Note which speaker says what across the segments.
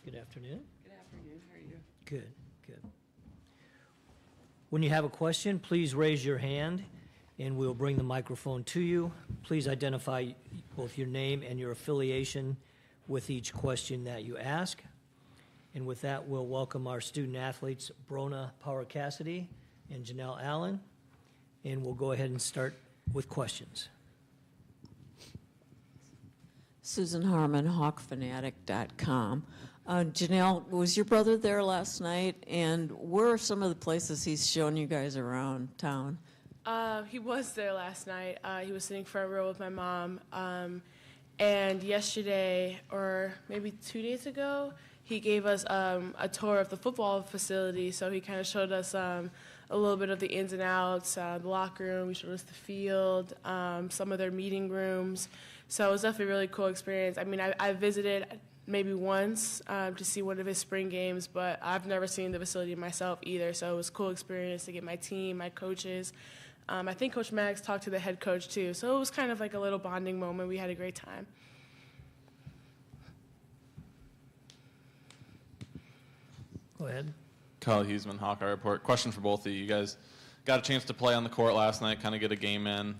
Speaker 1: Good afternoon.
Speaker 2: Good afternoon. How are you?
Speaker 1: Good, good. When you have a question, please raise your hand, and we'll bring the microphone to you. Please identify both your name and your affiliation with each question that you ask. And with that, we'll welcome our student athletes, Brona Power-Cassidy and Janelle Allen, and we'll go ahead and start with questions.
Speaker 3: Susan Harmon, HawkFanatic.com. Janelle, was your brother there last night? And where are some of the places he's shown you guys around town?
Speaker 4: He was there last night. He was sitting front row with my mom. And yesterday, or maybe 2 days ago, he gave us a tour of the football facility. So he kind of showed us a little bit of the ins and outs, the locker room. He showed us the field, some of their meeting rooms. So it was definitely a really cool experience. I mean, I visited maybe once to see one of his spring games, but I've never seen the facility myself either. So it was a cool experience to get my team, my coaches. I think Coach Maddox talked to the head coach too. So it was kind of like a little bonding moment. We had a great time.
Speaker 1: Go ahead.
Speaker 5: Kyle Huseman, Hawkeye Report. Question for both of you. You guys got a chance to play on the court last night, kind of get a game in.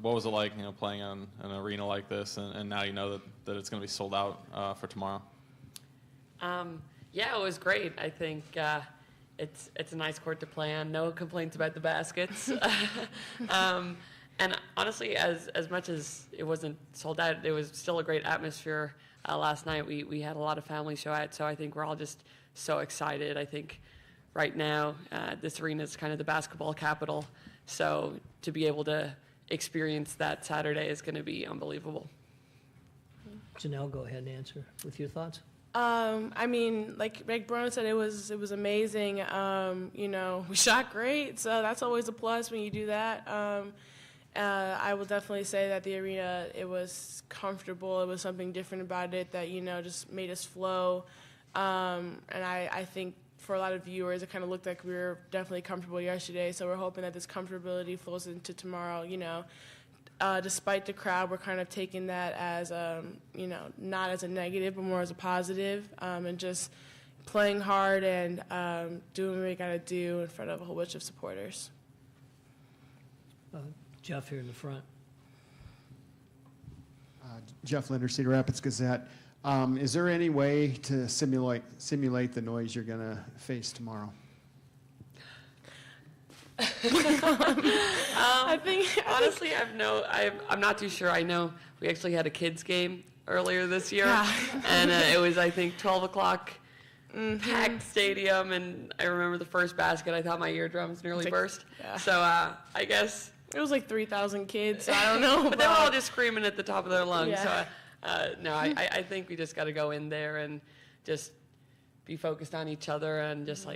Speaker 5: What was it like, playing in an arena like this, and now you know that it's going to be sold out for tomorrow?
Speaker 2: Yeah, it was great. I think it's a nice court to play on. No complaints about the baskets. And honestly, as much as it wasn't sold out, it was still a great atmosphere last night. We had a lot of families show out, so I think we're all just so excited. I think right now this arena is kind of the basketball capital, so to be able to experience that Saturday is going to be unbelievable.
Speaker 1: Janelle, go ahead and answer with your thoughts.
Speaker 4: I mean, like Brona said, it was amazing. We shot great, so that's always a plus when you do that. I will definitely say that the arena, it was comfortable. It was something different about it that, just made us flow. And I think for a lot of viewers, it kind of looked like we were definitely comfortable yesterday. So we're hoping that this comfortability flows into tomorrow. Despite the crowd, we're kind of taking that as, not as a negative, but more as a positive, and just playing hard and doing what we got to do in front of a whole bunch of supporters.
Speaker 1: Jeff here in the front.
Speaker 6: Jeff Linder, Cedar Rapids Gazette. Is there any way to simulate the noise you're going to face tomorrow?
Speaker 4: I think
Speaker 2: honestly, I'm not too sure. I know we actually had a kids game earlier this year, and it was, I think, 12 o'clock, packed stadium, and I remember the first basket. I thought my eardrums nearly burst. Yeah. So I guess
Speaker 4: it was like 3,000 kids. So I don't know,
Speaker 2: but they were all just screaming at the top of their lungs.
Speaker 4: Yeah.
Speaker 2: So no, I think we just got to go in there and just be focused on each other and just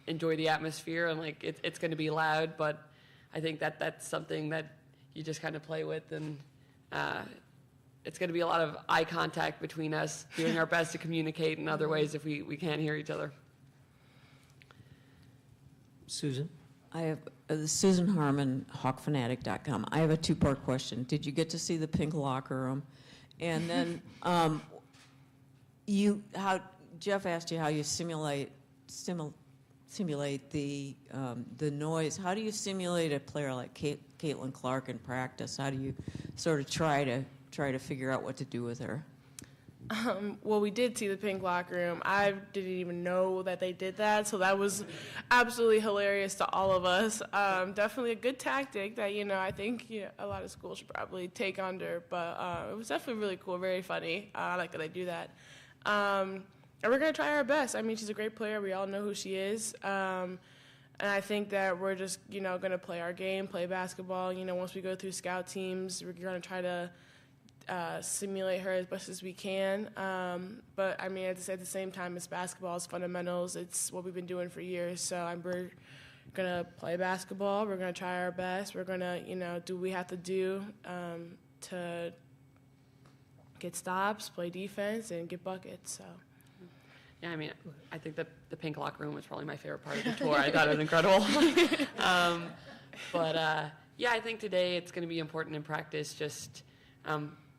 Speaker 2: enjoy the atmosphere, and it's going to be loud, but I think that's something that you just kind of play with, and it's going to be a lot of eye contact between us, doing our best to communicate in other ways if we can't hear each other.
Speaker 1: Susan?
Speaker 3: I have Susan Harmon, HawkFanatic.com. I have a two-part question. Did you get to see the pink locker room? And then Jeff asked you how you simulate the noise. How do you simulate a player like Caitlin Clark in practice? How do you sort of try to figure out what to do with her?
Speaker 4: Well, we did see the pink locker room. I didn't even know that they did that, so that was absolutely hilarious to all of us. Definitely a good tactic that, I think a lot of schools should probably take under, but it was definitely really cool, very funny. I like that they do that. And we're going to try our best. I mean, she's a great player. We all know who she is. And I think that we're just, going to play our game, play basketball. Once we go through scout teams, we're going to try to simulate her as best as we can. But, I mean, at the same time, it's basketball, it's fundamentals. It's what we've been doing for years. So we're going to play basketball. We're going to try our best. We're going to, do what we have to do to get stops, play defense, and get buckets. So.
Speaker 2: Yeah, I mean, I think that the pink locker room was probably my favorite part of the tour. I thought it was incredible. But, yeah, I think today it's going to be important in practice. Just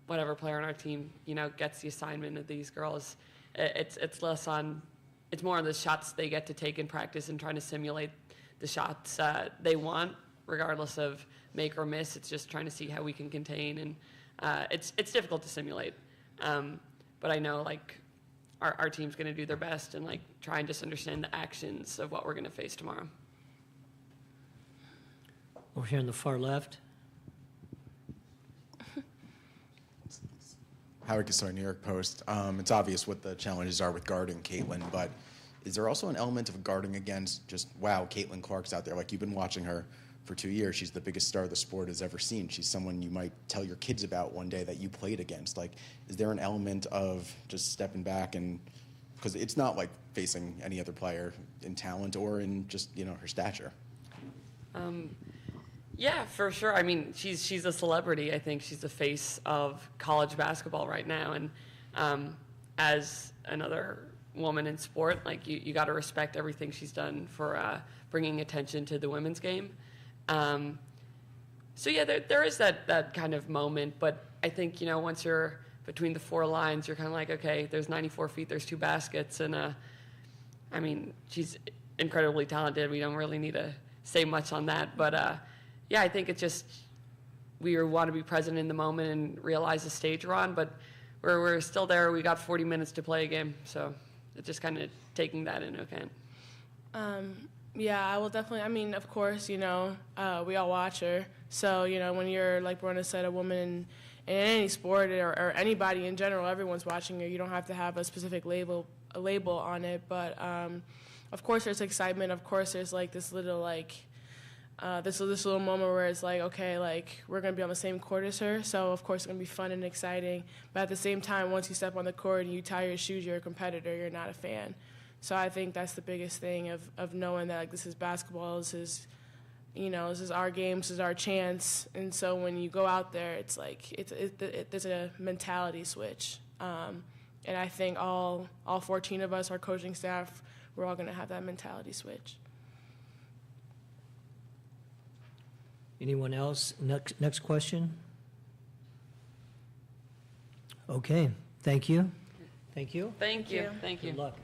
Speaker 2: whatever player on our team, gets the assignment of these girls. It's less on, it's more on the shots they get to take in practice and trying to simulate the shots they want, regardless of make or miss. It's just trying to see how we can contain, and it's difficult to simulate. But I know our team's going to do their best and try and just understand the actions of what we're going to face tomorrow.
Speaker 1: Over here on the far left.
Speaker 7: Howard Casoy, New York Post. It's obvious what the challenges are with guarding Caitlin, but is there also an element of guarding against just, wow, Caitlin Clark's out there? You've been watching her for 2 years. She's the biggest star the sport has ever seen. She's someone you might tell your kids about one day that you played against. Is there an element of just stepping back and, because it's not like facing any other player in talent or in just, her stature?
Speaker 2: Yeah, for sure. I mean, she's a celebrity. I think she's the face of college basketball right now. And as another woman in sport, you got to respect everything she's done for bringing attention to the women's game. So yeah, there is that kind of moment. But I think, once you're between the four lines, you're kind of like, okay, there's 94 feet, there's 2 baskets. And I mean, she's incredibly talented. We don't really need to say much on that. But yeah, I think it's just we want to be present in the moment and realize the stage we're on, but we're still there. We got 40 minutes to play a game, so it's just kind of taking that into account.
Speaker 4: Yeah, I will definitely. I mean, of course, we all watch her. So, when you're, like Brenda said, a woman in any sport or anybody in general, everyone's watching her. You don't have to have a specific label on it. But, of course, there's excitement. Of course, there's, this little, this little moment where it's okay, we're going to be on the same court as her, so of course it's going to be fun and exciting. But at the same time, once you step on the court and you tie your shoes, you're a competitor, you're not a fan. So I think that's the biggest thing of knowing that this is basketball, this is our game, this is our chance. And so when you go out there, it's there's a mentality switch. And I think all 14 of us, our coaching staff, we're all going to have that mentality switch.
Speaker 1: Anyone else? Next question? Okay, thank you. Thank you.
Speaker 2: Thank you. Thank you.
Speaker 1: Good luck.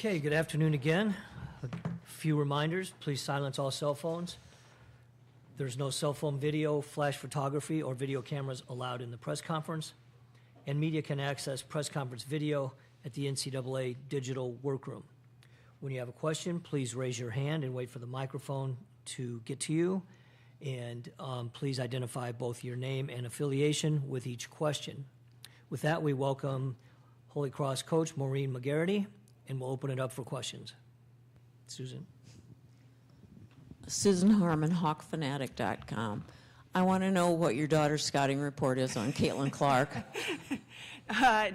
Speaker 1: Okay, good afternoon again. A few reminders. Please silence all cell phones. There's no cell phone video, flash photography, or video cameras allowed in the press conference. And media can access press conference video at the NCAA digital workroom. When you have a question, please raise your hand and wait for the microphone to get to you. And please identify both your name and affiliation with each question. With that, we welcome Holy Cross coach Maureen McGarity, and we'll open it up for questions. Susan.
Speaker 3: Susan Harmon, HawkFanatic.com. I want to know what your daughter's scouting report is on Caitlin Clark.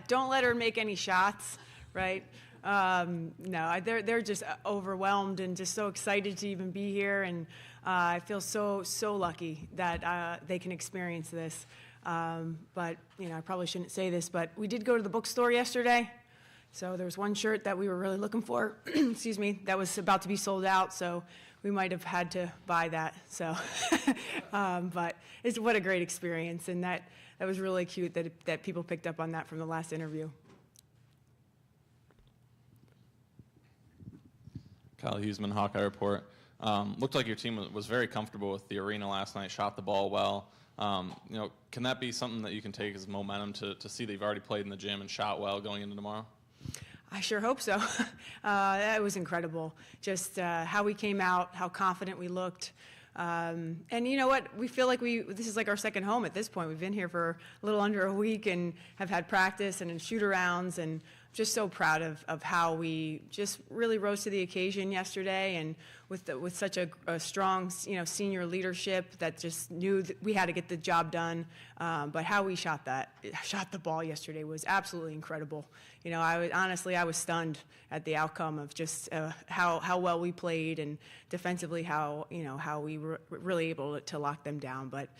Speaker 8: Don't let her make any shots, right? No, they're just overwhelmed and just so excited to even be here, and I feel so lucky that they can experience this. But I probably shouldn't say this, but we did go to the bookstore yesterday. So there was one shirt that we were really looking for, excuse me, that was about to be sold out. So we might have had to buy that. So, but what a great experience, and that was really cute that people picked up on that from the last interview.
Speaker 5: Kyle Huseman, Hawkeye Report. Looked like your team was very comfortable with the arena last night, shot the ball well. Can that be something that you can take as momentum to see that you've already played in the gym and shot well going into tomorrow?
Speaker 8: I sure hope so. That was incredible. Just how we came out, how confident we looked. And you know what? We feel like this is like our second home at this point. We've been here for a little under a week and have had practice and shoot-arounds, and just so proud of how we just really rose to the occasion yesterday, and with such a strong senior leadership that just knew that we had to get the job done. But how we shot the ball yesterday was absolutely incredible. I was stunned at the outcome of just how well we played, and defensively how we were really able to lock them down. But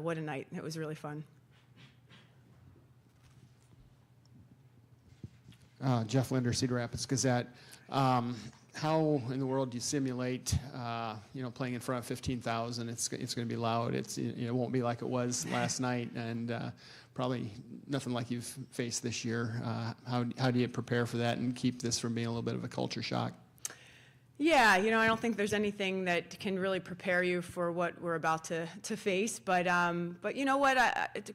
Speaker 8: what a night! It was really fun.
Speaker 6: Jeff Linder, Cedar Rapids Gazette. How in the world do you simulate, playing in front of 15,000? It's going to be loud. It won't be like it was last night, and probably nothing like you've faced this year. How do you prepare for that and keep this from being a little bit of a culture shock?
Speaker 8: Yeah, I don't think there's anything that can really prepare you for what we're about to face. But you know what?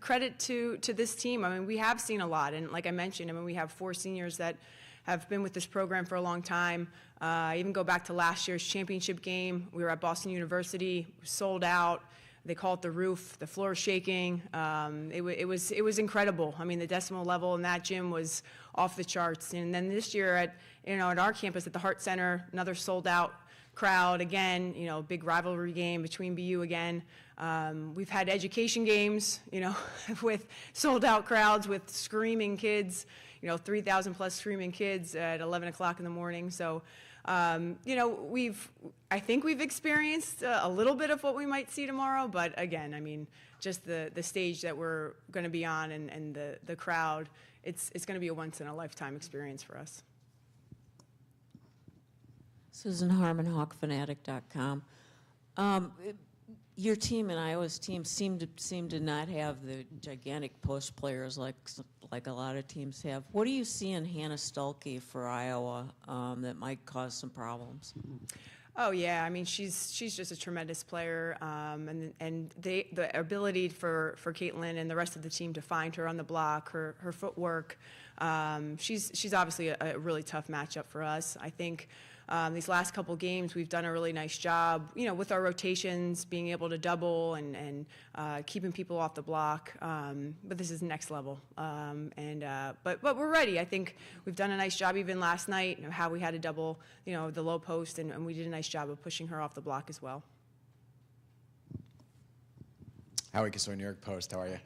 Speaker 8: Credit to this team. I mean, we have seen a lot, and like I mentioned, we have 4 seniors that have been with this program for a long time. Even go back to last year's championship game. We were at Boston University, sold out. They call it the roof. The floor is shaking. It was incredible. I mean, the decimal level in that gym was off the charts. And then this year at our campus at the Hart Center, another sold out crowd again. Big rivalry game between BU again. We've had education games, with sold out crowds with screaming kids. 3,000 plus screaming kids at 11 o'clock in the morning. So. I think we've experienced a little bit of what we might see tomorrow, but again, just the stage that we're going to be on and the crowd, it's going to be a once-in-a-lifetime experience for us.
Speaker 3: Susan Harmon, HawkFanatic.com. Your team and Iowa's team seem to not have the gigantic post players like a lot of teams have. What do you see in Hannah Stuelke for Iowa that might cause some problems?
Speaker 8: Oh yeah, she's just a tremendous player, and the ability for Caitlin and the rest of the team to find her on the block, her footwork. She's obviously a really tough matchup for us. I think. These last couple games, we've done a really nice job, with our rotations, being able to double and keeping people off the block. But this is next level. But we're ready. I think we've done a nice job even last night, how we had to double, the low post, and we did a nice job of pushing her off the block as well.
Speaker 7: Howie Casoy, New York Post. How are you?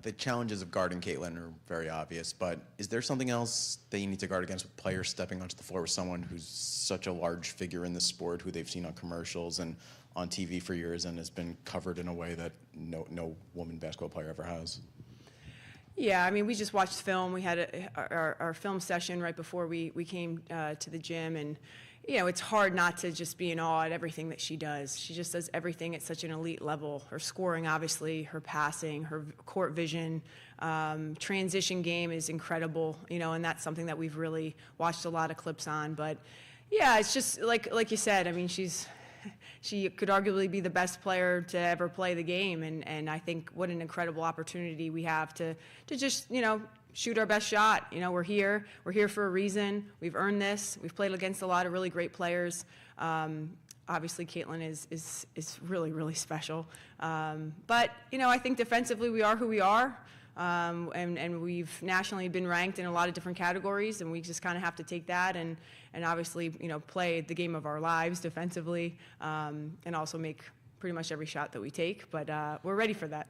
Speaker 7: The challenges of guarding Caitlin are very obvious, but is there something else that you need to guard against with players stepping onto the floor with someone who's such a large figure in the sport, who they've seen on commercials and on TV for years and has been covered in a way that no woman basketball player ever has?
Speaker 8: Yeah, we just watched film. We had our film session right before we came to the gym, and you know, it's hard not to just be in awe at everything that she does. She just does everything at such an elite level. Her scoring, obviously, her passing, her court vision, transition game is incredible, you know, and that's something that we've really watched a lot of clips on. But yeah, it's just like you said, I mean, she could arguably be the best player to ever play the game, and I think what an incredible opportunity we have to just, you know, shoot our best shot. You know, we're here for a reason. We've earned this. We've played against a lot of really great players. Obviously, Caitlin is really, really special. But, you know, I think defensively we are who we are. And we've nationally been ranked in a lot of different categories, and we just kind of have to take that and obviously, you know, play the game of our lives defensively, and also make pretty much every shot that we take. But we're ready for that.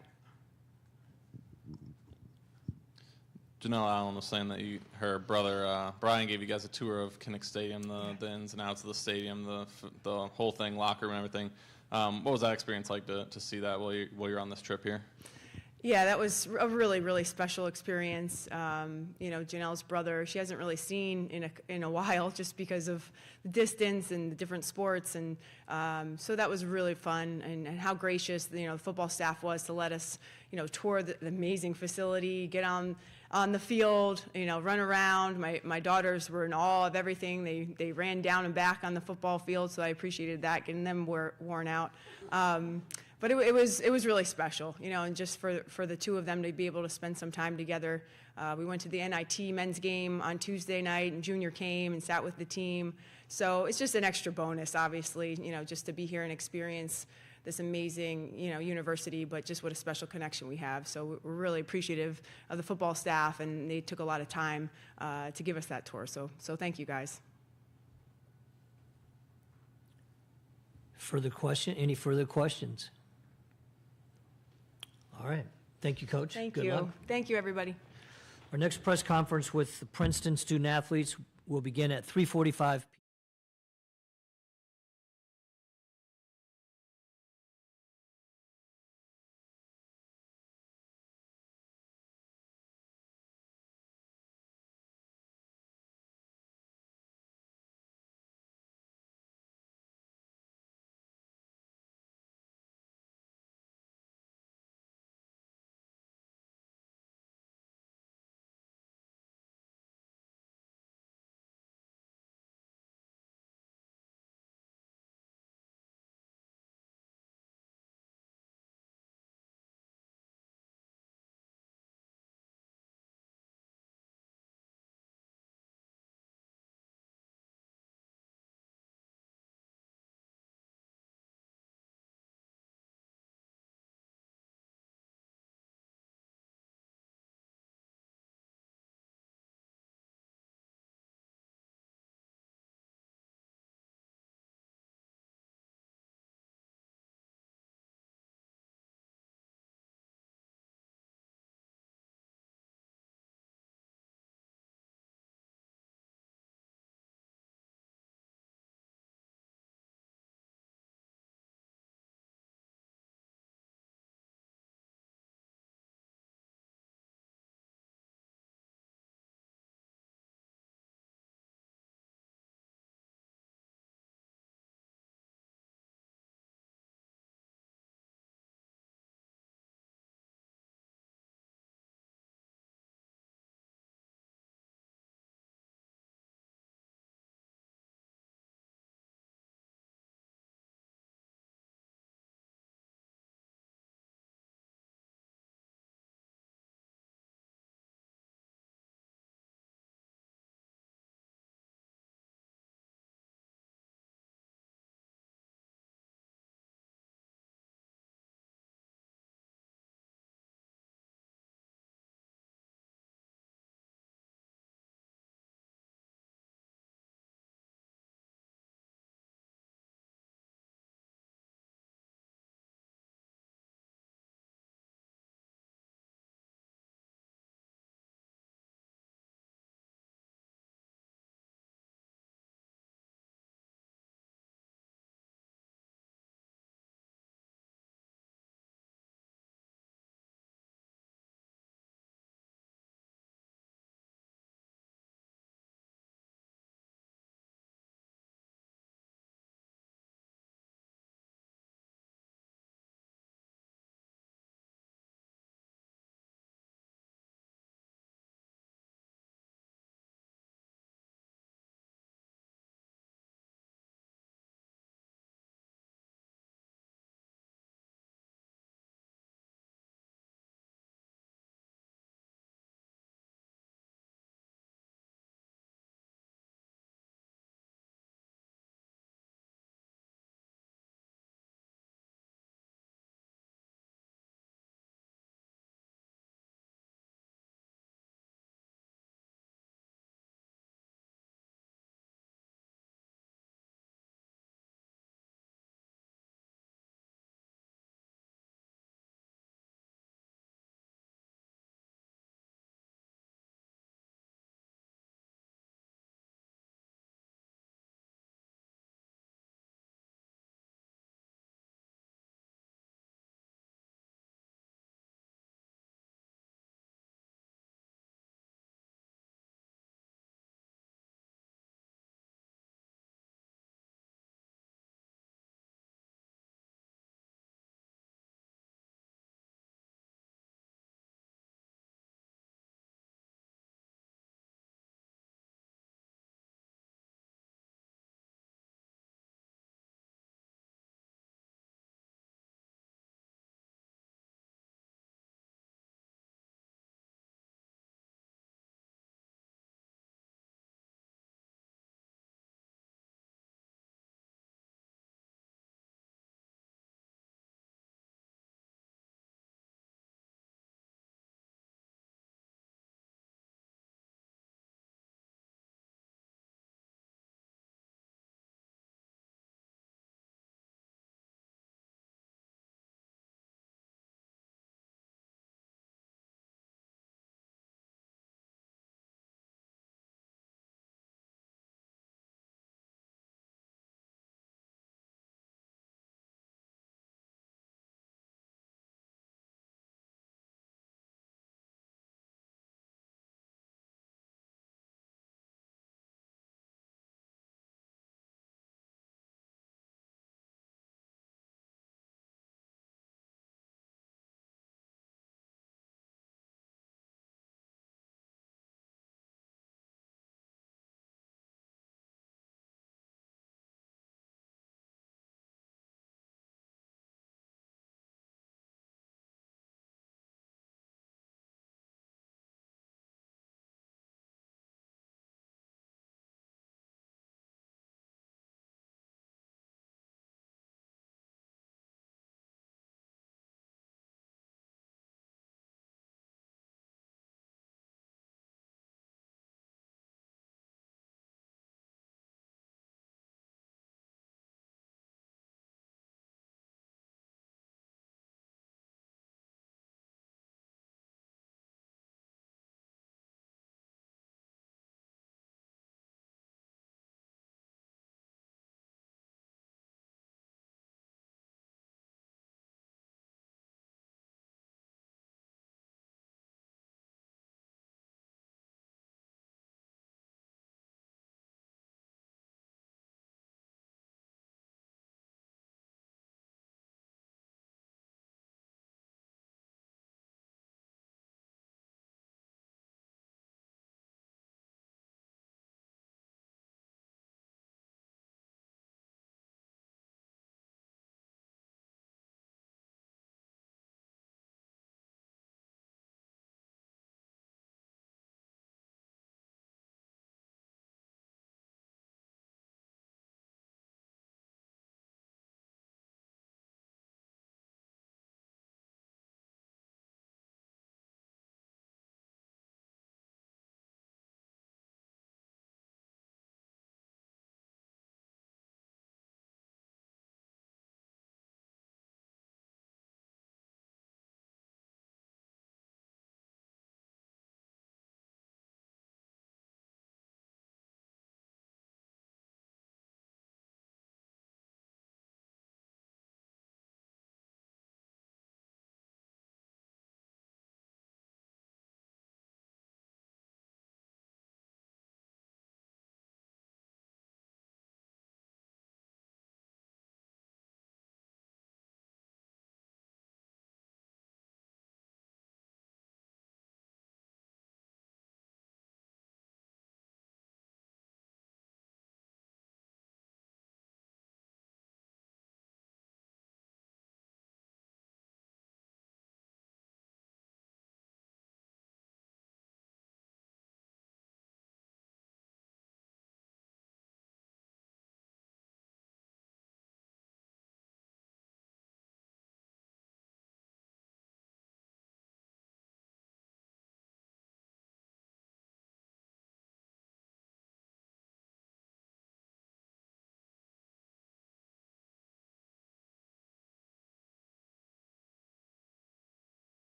Speaker 5: Janelle Allen was saying that her brother Brian gave you guys a tour of Kinnick Stadium, the ins and outs of the stadium, the whole thing, locker room, and everything. What was that experience like to see that while you're on this trip here?
Speaker 8: Yeah, that was a really, really special experience. You know, Janelle's brother, she hasn't really seen in a while just because of the distance and the different sports, and so that was really fun. And how gracious, you know, the football staff was to let us, you know, tour the amazing facility, get on the field, you know, run around. My daughters were in awe of everything. They ran down and back on the football field, so I appreciated that, getting them worn out. But it was really special, you know, and just for the two of them to be able to spend some time together. We went to the NIT men's game on Tuesday night, and Junior came and sat with the team. So it's just an extra bonus, obviously, you know, just to be here and experience this amazing, you know, university, but just what a special connection we have. So we're really appreciative of the football staff, and they took a lot of time to give us that tour. So thank you, guys.
Speaker 1: Any further questions? All right. Thank you, Coach.
Speaker 8: Thank
Speaker 1: Good
Speaker 8: you.
Speaker 1: luck.
Speaker 8: Thank you, everybody.
Speaker 1: Our next press conference with the Princeton student athletes will begin at 3:45 p.m.